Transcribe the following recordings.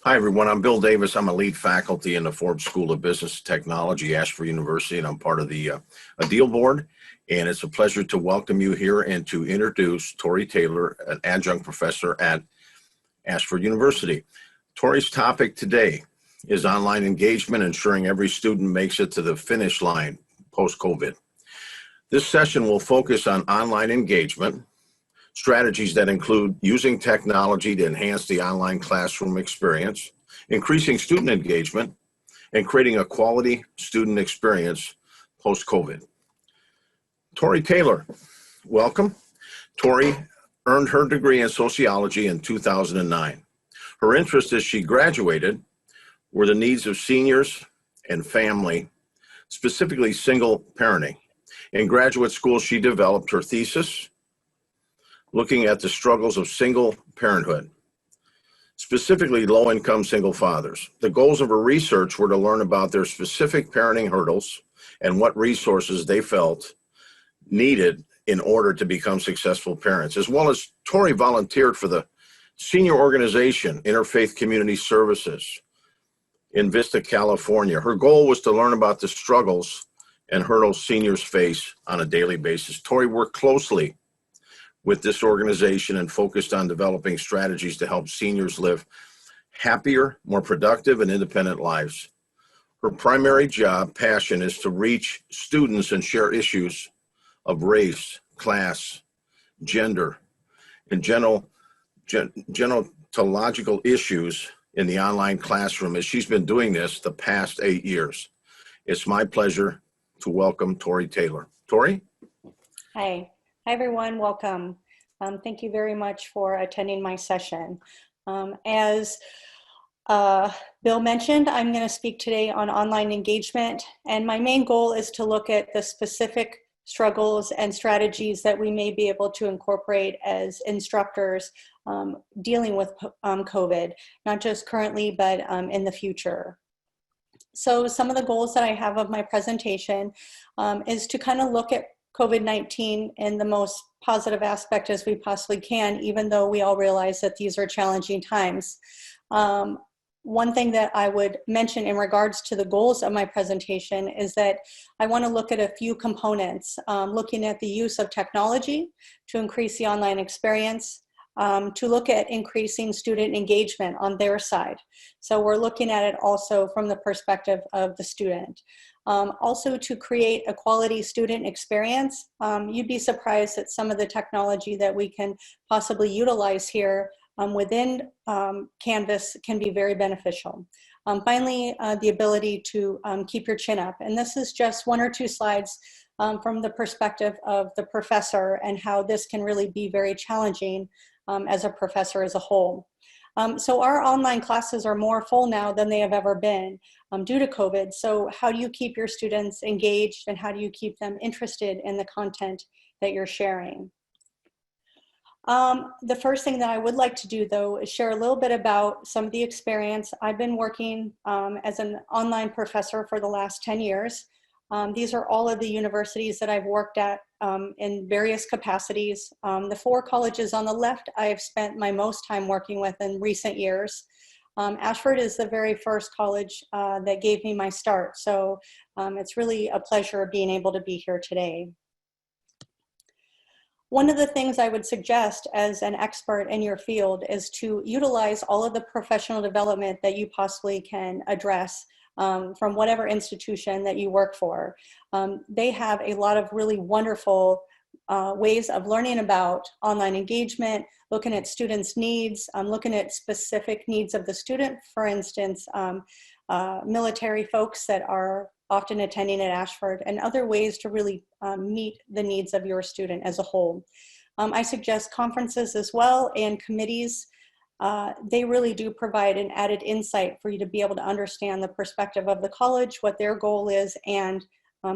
Hi, everyone. I'm Bill Davis. I'm a lead faculty in the Forbes School of Business Technology, Ashford University, and I'm part of the ADEIL board. And it's a pleasure to welcome you here and to introduce Tori Taylor, an adjunct professor at Ashford University. Tori's topic today is online engagement, ensuring every student makes it to the finish line post-COVID. This session will focus on online engagement, strategies that include using technology to enhance the online classroom experience, increasing student engagement, and creating a quality student experience post-COVID. Tori Taylor, welcome. Tori earned her degree in sociology in 2009. Her interests as she graduated were the needs of seniors and family, specifically single parenting. In graduate school, she developed her thesis looking at the struggles of single parenthood, specifically low-income single fathers. The goals of her research were to learn about their specific parenting hurdles and what resources they felt needed in order to become successful parents. As well as Tori volunteered for the senior organization, Interfaith Community Services in Vista, California. Her goal was to learn about the struggles and hurdles seniors face on a daily basis. Tori worked closely with this organization and focused on developing strategies to help seniors live happier, more productive, and independent lives. Her primary passion is to reach students and share issues of race, class, gender, and gerontological issues in the online classroom, as she's been doing this the past 8 years. It's my pleasure to welcome Tori Taylor. Tori? Hi. Hi, everyone. Welcome. Thank you very much for attending my session. As Bill mentioned, I'm going to speak today on online engagement, and my main goal is to look at the specific struggles and strategies that we may be able to incorporate as instructors dealing with COVID, not just currently, but in the future. So some of the goals that I have of my presentation is to kind of look at COVID-19 in the most positive aspect as we possibly can, even though we all realize that these are challenging times. One thing that I would mention in regards to the goals of my presentation is that I want to look at a few components, looking at the use of technology to increase the online experience, to look at increasing student engagement on their side. So we're looking at it also from the perspective of the student. Also to create a quality student experience. You'd be surprised at some of the technology that we can possibly utilize here within Canvas can be very beneficial. Finally, the ability to keep your chin up. And this is just one or two slides from the perspective of the professor and how this can really be very challenging as a professor as a whole. So our online classes are more full now than they have ever been due to COVID. So how do you keep your students engaged and how do you keep them interested in the content that you're sharing? The first thing that I would like to do, though, is share a little bit about some of the experience. I've been working as an online professor for the last 10 years. These are all of the universities that I've worked at in various capacities. The 4 colleges on the left I have spent my most time working with in recent years. Ashford is the very first college that gave me my start, so it's really a pleasure being able to be here today. One of the things I would suggest as an expert in your field is to utilize all of the professional development that you possibly can address from whatever institution that you work for. They have a lot of really wonderful ways of learning about online engagement, looking at students' needs, looking at specific needs of the student. For instance, military folks that are often attending at Ashford, and other ways to really meet the needs of your student as a whole. I suggest conferences as well and committees. They really do provide an added insight for you to be able to understand the perspective of the college, what their goal is, and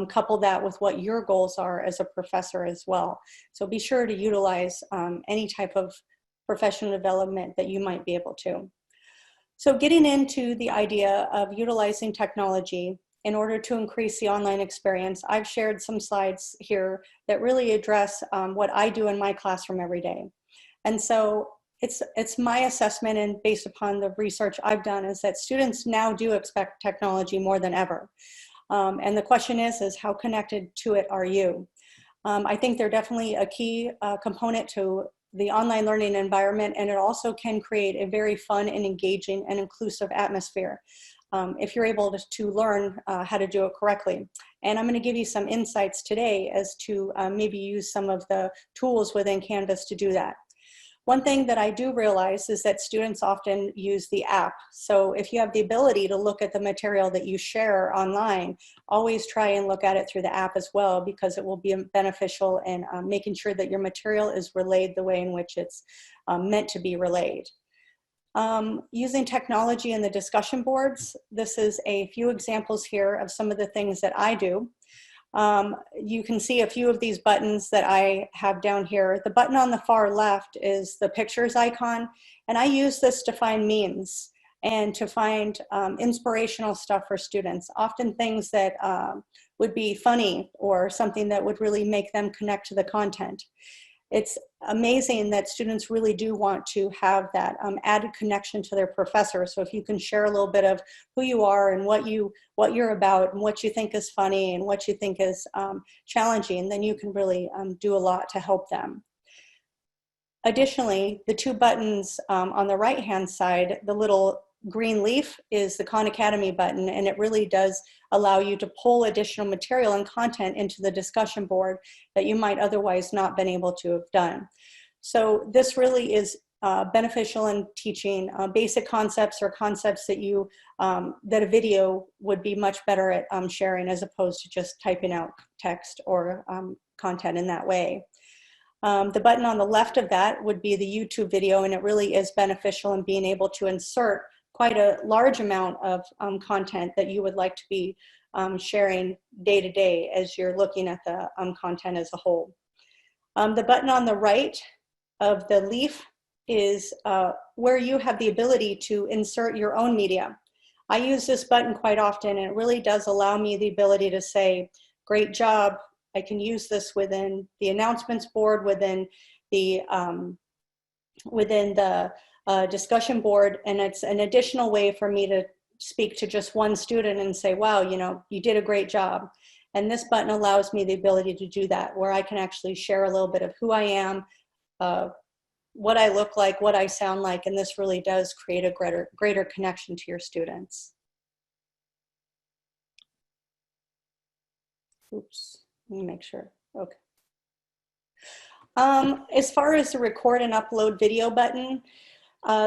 couple that with what your goals are as a professor as well. So be sure to utilize any type of professional development that you might be able to. So getting into the idea of utilizing technology in order to increase the online experience, I've shared some slides here that really address what I do in my classroom every day. And so it's my assessment, and based upon the research I've done, is that students now do expect technology more than ever. And the question is how connected to it are you? I think they're definitely a key component to the online learning environment, and it also can create a very fun and engaging and inclusive atmosphere if you're able to learn how to do it correctly. And I'm going to give you some insights today as to maybe use some of the tools within Canvas to do that. One thing that I do realize is that students often use the app. So if you have the ability to look at the material that you share online, always try and look at it through the app as well, because it will be beneficial in making sure that your material is relayed the way in which it's meant to be relayed. Using technology in the discussion boards, this is a few examples here of some of the things that I do. You can see a few of these buttons that I have down here. The button on the far left is the pictures icon, and I use this to find memes and to find inspirational stuff for students, often things that would be funny or something that would really make them connect to the content. It's amazing that students really do want to have that added connection to their professor. So if you can share a little bit of who you are and what you're about and what you think is funny and what you think is challenging, then you can really do a lot to help them. Additionally, the two buttons on the right-hand side, the little green leaf is the Khan Academy button, and it really does allow you to pull additional material and content into the discussion board that you might otherwise not been able to have done. So this really is beneficial in teaching basic concepts or concepts that that a video would be much better at sharing, as opposed to just typing out text or content in that way. The button on the left of that would be the YouTube video, and it really is beneficial in being able to insert quite a large amount of content that you would like to be sharing day to day as you're looking at the content as a whole. The button on the right of the leaf is where you have the ability to insert your own media. I use this button quite often, and it really does allow me the ability to say, great job. I can use this within the announcements board, within the discussion board, and it's an additional way for me to speak to just one student and say, wow, you did a great job. And this button allows me the ability to do that, where I can actually share a little bit of who I am, what I look like, what I sound like, and this really does create a greater connection to your students. Oops, let me make sure, okay. As far as the record and upload video button,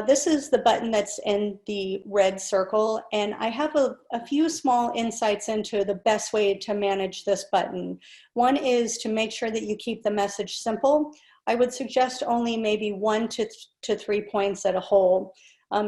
this is the button that's in the red circle, and I have a few small insights into the best way to manage this button. One is to make sure that you keep the message simple. I would suggest only maybe 1 to 3 points at a whole.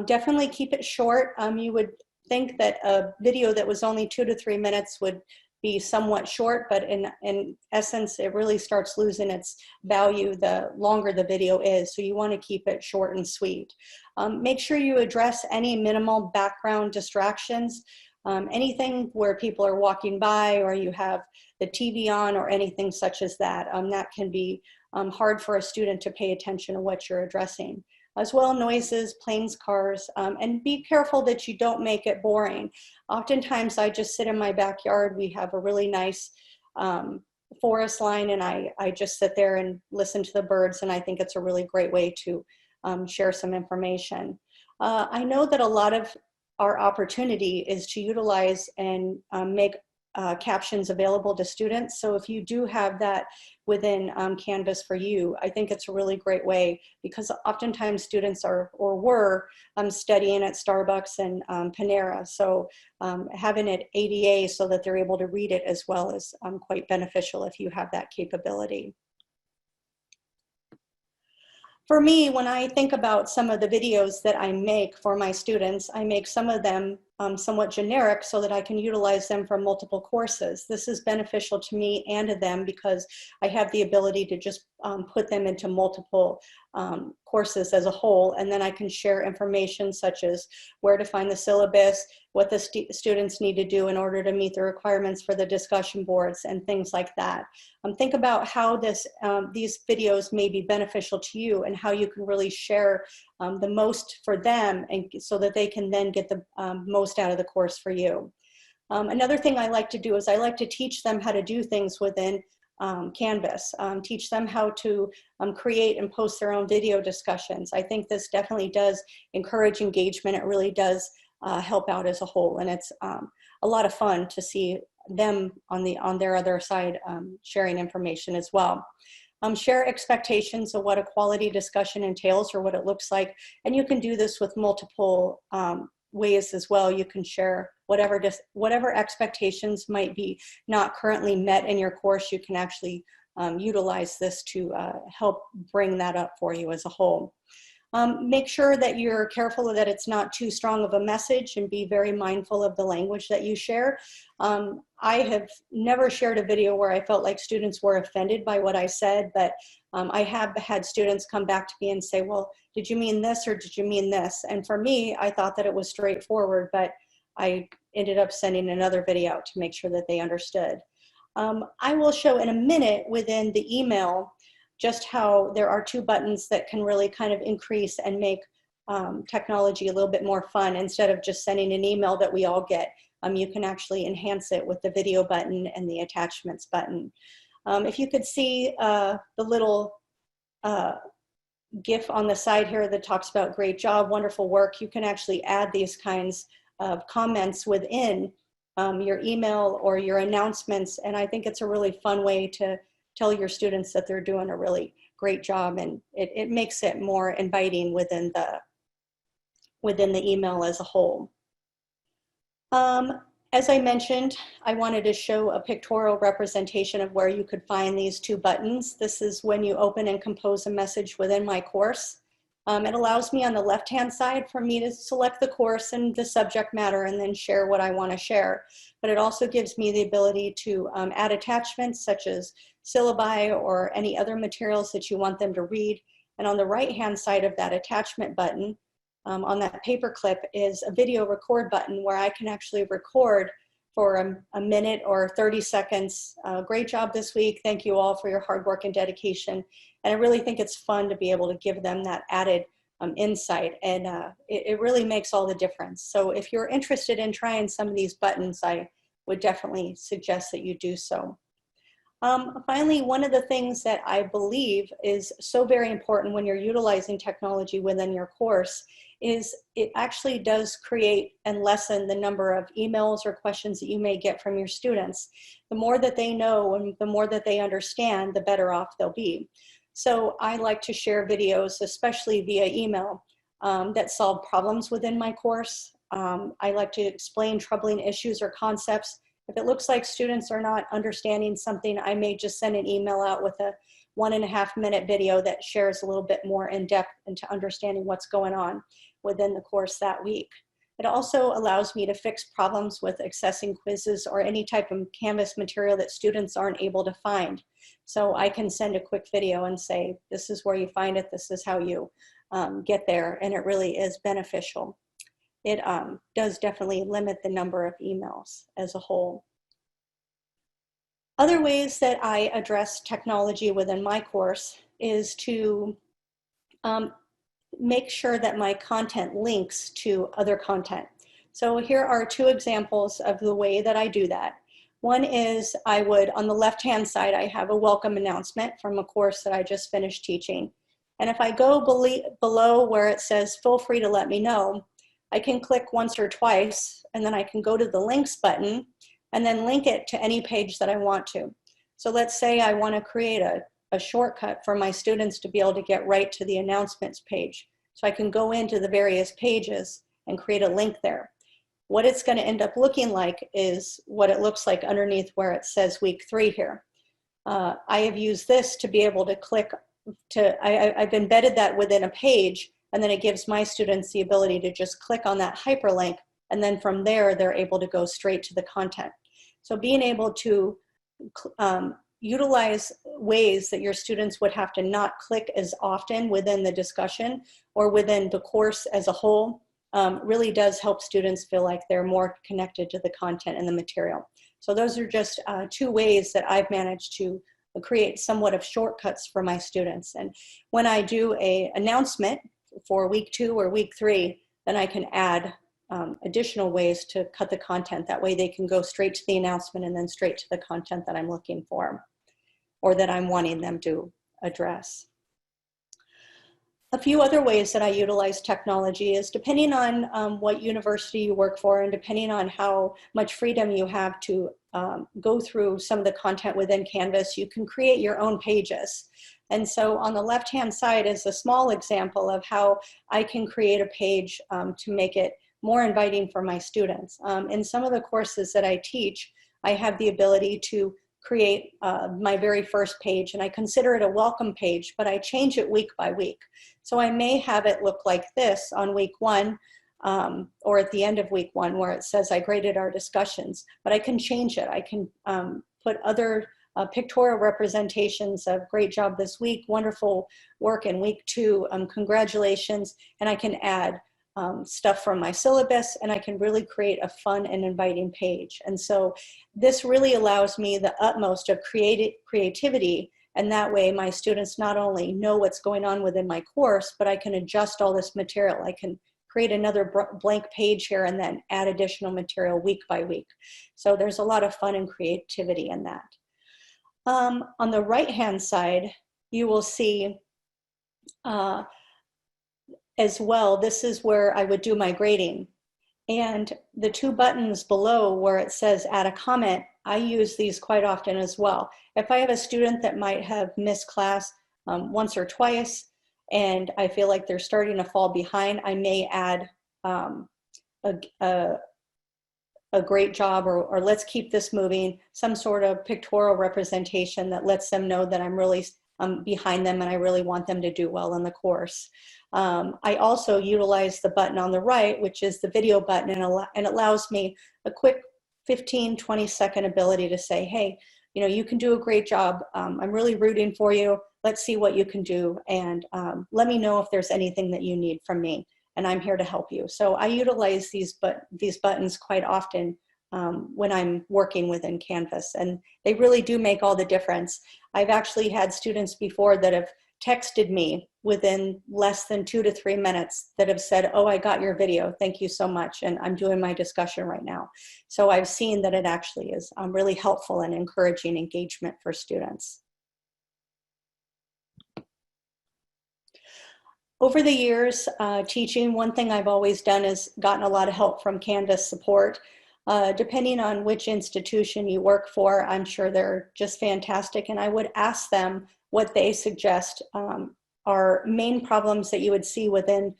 Definitely keep it short. You would think that a video that was only 2 to 3 minutes would be somewhat short, but in essence, it really starts losing its value the longer the video is. So you want to keep it short and sweet. Make sure you address any minimal background distractions. Anything where people are walking by, or you have the TV on, or anything such as that, that can be hard for a student to pay attention to what you're addressing. As well, noises, planes, cars, and be careful that you don't make it boring. Oftentimes I just sit in my backyard. We have a really nice forest line, and I just sit there and listen to the birds, and I think it's a really great way to share some information. I know that a lot of our opportunity is to utilize and make captions available to students. So if you do have that within Canvas for you, I think it's a really great way, because oftentimes students are or were studying at Starbucks and Panera. So having it ADA so that they're able to read it as well is quite beneficial if you have that capability. For me, when I think about some of the videos that I make for my students, I make some of them somewhat generic so that I can utilize them for multiple courses. This is beneficial to me and to them, because I have the ability to just put them into multiple courses as a whole, and then I can share information such as where to find the syllabus, what the students need to do in order to meet the requirements for the discussion boards, and things like that. Think about how these videos may be beneficial to you and how you can really share the most for them, and so that they can then get the most out of the course for you. Another thing I like to do is I like to teach them how to do things within Canvas, teach them how to create and post their own video discussions. I think this definitely does encourage engagement. It really does help out as a whole, and it's a lot of fun to see them on their other side sharing information as well. Share expectations of what a quality discussion entails or what it looks like, and you can do this with multiple ways as well. You can share whatever expectations might be not currently met in your course. You can actually utilize this to help bring that up for you as a whole. Make sure that you're careful that it's not too strong of a message, and be very mindful of the language that you share. I have never shared a video where I felt like students were offended by what I said, but I have had students come back to me and say, well, did you mean this or did you mean this? And for me, I thought that it was straightforward, but I ended up sending another video out to make sure that they understood. I will show in a minute within the email just how there are two buttons that can really kind of increase and make technology a little bit more fun. Instead of just sending an email that we all get, you can actually enhance it with the video button and the attachments button. If you could see the little GIF on the side here that talks about great job, wonderful work, you can actually add these kinds of comments within your email or your announcements, and I think it's a really fun way to tell your students that they're doing a really great job, and it makes it more inviting within the email as a whole. As I mentioned, I wanted to show a pictorial representation of where you could find these two buttons. This is when you open and compose a message within my course. It allows me on the left-hand side for me to select the course and the subject matter and then share what I want to share. But it also gives me the ability to add attachments such as syllabi or any other materials that you want them to read. And on the right-hand side of that attachment button, on that paper clip, is a video record button where I can actually record for a minute or 30 seconds. Great job this week. Thank you all for your hard work and dedication. And I really think it's fun to be able to give them that added insight, and it really makes all the difference. So if you're interested in trying some of these buttons, I would definitely suggest that you do so. Finally, one of the things that I believe is so very important when you're utilizing technology within your course is it actually does create and lessen the number of emails or questions that you may get from your students. The more that they know and the more that they understand, the better off they'll be. So I like to share videos, especially via email, that solve problems within my course. I like to explain troubling issues or concepts. If it looks like students are not understanding something, I may just send an email out with a 1.5-minute video that shares a little bit more in depth into understanding what's going on within the course that week. It also allows me to fix problems with accessing quizzes or any type of Canvas material that students aren't able to find. So I can send a quick video and say, this is where you find it, this is how you get there, and it really is beneficial. It does definitely limit the number of emails as a whole. Other ways that I address technology within my course is to make sure that my content links to other content. So here are two examples of the way that I do that. One is I would, on the left-hand side, I have a welcome announcement from a course that I just finished teaching. And if I go below where it says, feel free to let me know, I can click once or twice, and then I can go to the links button and then link it to any page that I want to. So let's say I want to create a shortcut for my students to be able to get right to the announcements page. So I can go into the various pages and create a link there. What it's going to end up looking like is what it looks like underneath where it says week 3 here. I have used this to be able to click to, I've embedded that within a page, and then it gives my students the ability to just click on that hyperlink, and then from there they're able to go straight to the content. So being able to utilize ways that your students would have to not click as often within the discussion or within the course as a whole really does help students feel like they're more connected to the content and the material. So those are just 2 ways that I've managed to create somewhat of shortcuts for my students. And when I do an announcement for week 2 or week 3, then I can add additional ways to cut the content. That way they can go straight to the announcement and then straight to the content that I'm looking for or that I'm wanting them to address. A few other ways that I utilize technology is depending on what university you work for and depending on how much freedom you have to go through some of the content within Canvas, you can create your own pages. And so on the left-hand side is a small example of how I can create a page to make it more inviting for my students. In some of the courses that I teach, I have the ability to create my very first page, and I consider it a welcome page, but I change it week by week. So I may have it look like this on week 1 or at the end of week 1 where it says I graded our discussions, but I can change it. I can put other pictorial representations of great job this week, wonderful work in week 2, congratulations, and I can add stuff from my syllabus, and I can really create a fun and inviting page. And so this really allows me the utmost of creativity, and that way my students not only know what's going on within my course, but I can adjust all this material. I can create another blank page here and then add additional material week by week. So there's a lot of fun and creativity in that. On the right-hand side, you will see as well, this is where I would do my grading. And the 2 buttons below where it says add a comment, I use these quite often as well. If I have a student that might have missed class once or twice, and I feel like they're starting to fall behind, I may add a great job or let's keep this moving, some sort of pictorial representation that lets them know that I'm really behind them and I really want them to do well in the course. I also utilize the button on the right, which is the video button, and it allows me a quick 15-20 second ability to say, hey, you know, you can do a great job. I'm really rooting for you. Let's see what you can do, and let me know if there's anything that you need from me, and I'm here to help you. So I utilize these buttons quite often when I'm working within Canvas, and they really do make all the difference. I've actually had students before that have texted me within less than 2 to 3 minutes that have said, oh, I got your video, thank you so much, and I'm doing my discussion right now. So I've seen that it actually is really helpful and encouraging engagement for students. Over the years teaching, one thing I've always done is gotten a lot of help from Canvas support. Depending on which institution you work for, I'm sure they're just fantastic, and I would ask them what they suggest are main problems that you would see within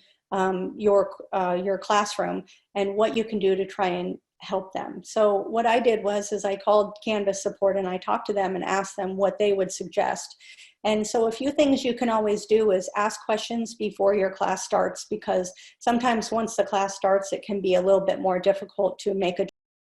your classroom and what you can do to try and help them. So what I did was I called Canvas support and I talked to them and asked them what they would suggest. And so a few things you can always do is ask questions before your class starts, because sometimes once the class starts, it can be a little bit more difficult to make